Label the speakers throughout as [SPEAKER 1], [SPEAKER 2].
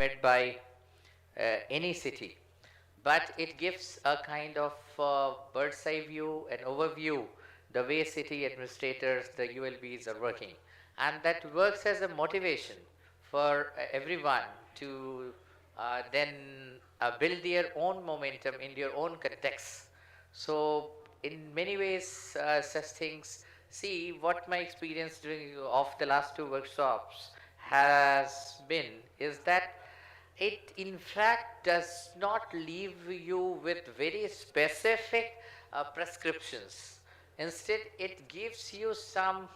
[SPEAKER 1] made by any city, but it gives a kind of bird's eye view, an overview, the way city administrators, the ULBs are working. And that works as a motivation for everyone to then build their own momentum in their own context. So, in many ways, such things, see what my experience during of the last two workshops has been is that it in fact does not leave you with very specific prescriptions. Instead, it gives you some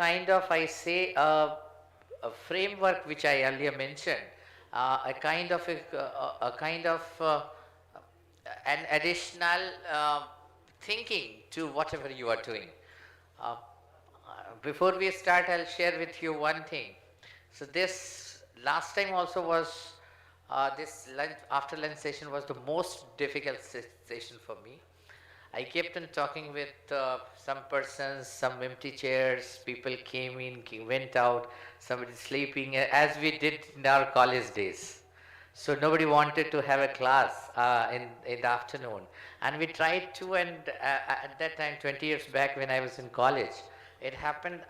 [SPEAKER 1] kind of, I say, a framework which I earlier mentioned, a kind of an additional thinking to whatever you are doing. Uh, Before we start, I'll share with you one thing. So this last time also was this lunch, after lunch session was the most difficult session for me. I kept on talking with some persons, some empty chairs, people came in, went out, somebody sleeping, as we did in our college days. So nobody wanted to have a class in the afternoon. And we tried to, and at that time, 20 years back when I was in college, it happened,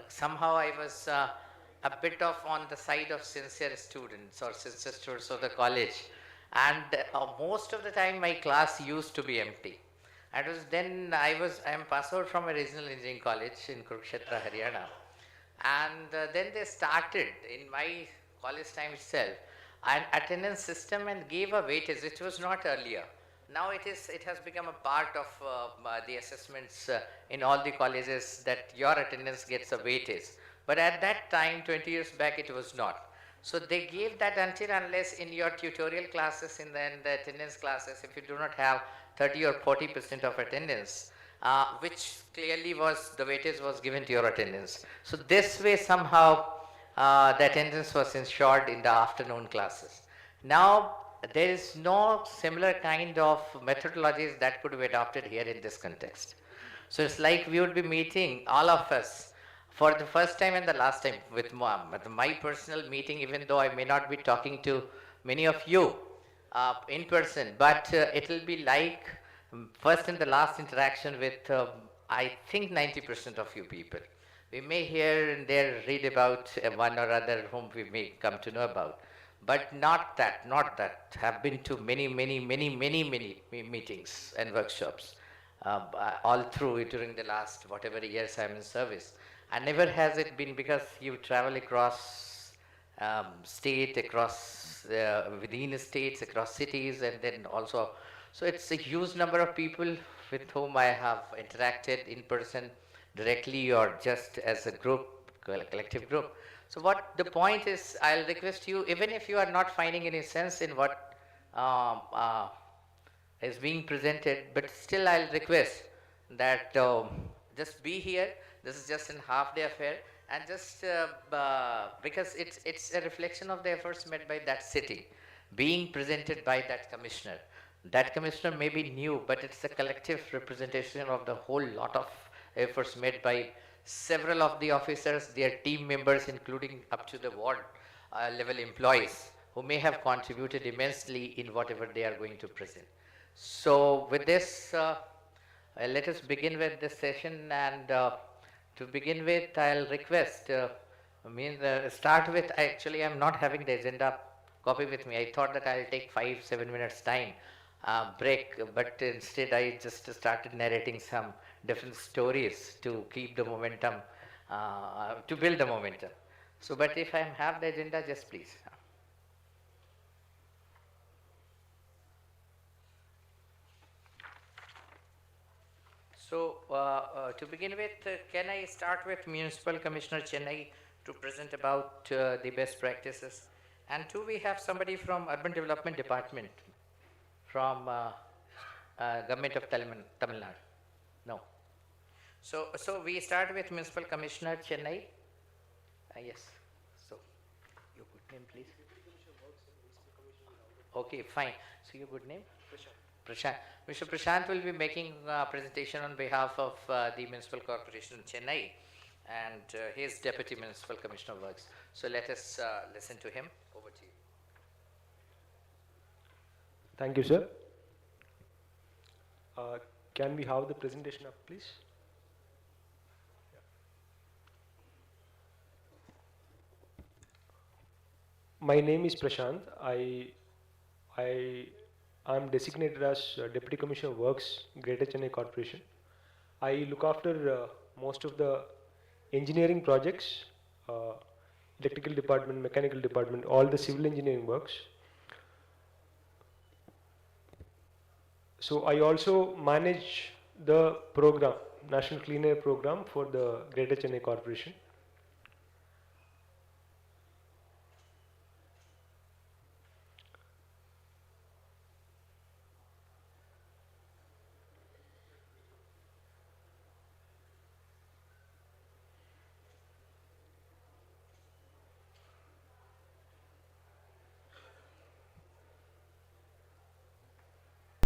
[SPEAKER 1] somehow I was a bit of on the side of sincere students or sincere students of the college. And most of the time my class used to be empty. And it was then I am passed out from a regional engineering college in Kurukshetra, Haryana. And then they started in my college time itself an attendance system and gave a weightage, which was not earlier. Now it has become a part of the assessments in all the colleges that your attendance gets a weightage. But at that time, 20 years back, it was not. So they gave that until unless in your tutorial classes, in the attendance classes, if you do not have 30 or 40% of attendance, which clearly was the weightage was given to your attendance. So this way somehow the attendance was ensured in the afternoon classes. Now there is no similar kind of methodologies that could be adopted here in this context. So it's like we would be meeting, all of us, for the first time and the last time with my personal meeting, even though I may not be talking to many of you in person, but it will be like first and the last interaction with, I think, 90% of you people. We may here and there read about one or other whom we may come to know about. But not that. Have been to many meetings and workshops all through during the last whatever years I'm in service. And never has it been, because you travel across state, across within states, across cities, and then also, so it's a huge number of people with whom I have interacted in person, directly or just as a group, collective group. So what the point is, I'll request you, even if you are not finding any sense in what is being presented, but still I'll request that just be here. This is just a half-day affair, and just because it's a reflection of the efforts made by that city, being presented by that commissioner. That commissioner may be new, but it's a collective representation of the whole lot of efforts made by several of the officers, their team members, including up to the ward level employees, who may have contributed immensely in whatever they are going to present. So with this, let us begin with this session, and to begin with, I'll request, start with, actually I'm not having the agenda copy with me. I thought that I'll take 5-7 minutes time break, but instead I just started narrating some different stories to keep the momentum, to build the momentum. So, but if I have the agenda, just please. So, to begin with, can I start with Municipal Commissioner Chennai to present about the best practices? And two, we have somebody from Urban Development Department from Government of Tamil Nadu. No. So we start with Municipal Commissioner Chennai. Yes. So, your good name, please. Okay, fine. So your good name? Prashant. Mr. Prashant will be making a presentation on behalf of the Municipal Corporation of Chennai. and he is Deputy Municipal Commissioner of Works. So let us listen to him. Over to you.
[SPEAKER 2] Thank you, sir. Can we have the presentation up, please? My name is Prashant. I am designated as Deputy Commissioner of Works, Greater Chennai Corporation. I look after most of the engineering projects, uh, electrical department, mechanical department, all the civil engineering works. So I also manage the program, National Clean Air Program for the Greater Chennai Corporation.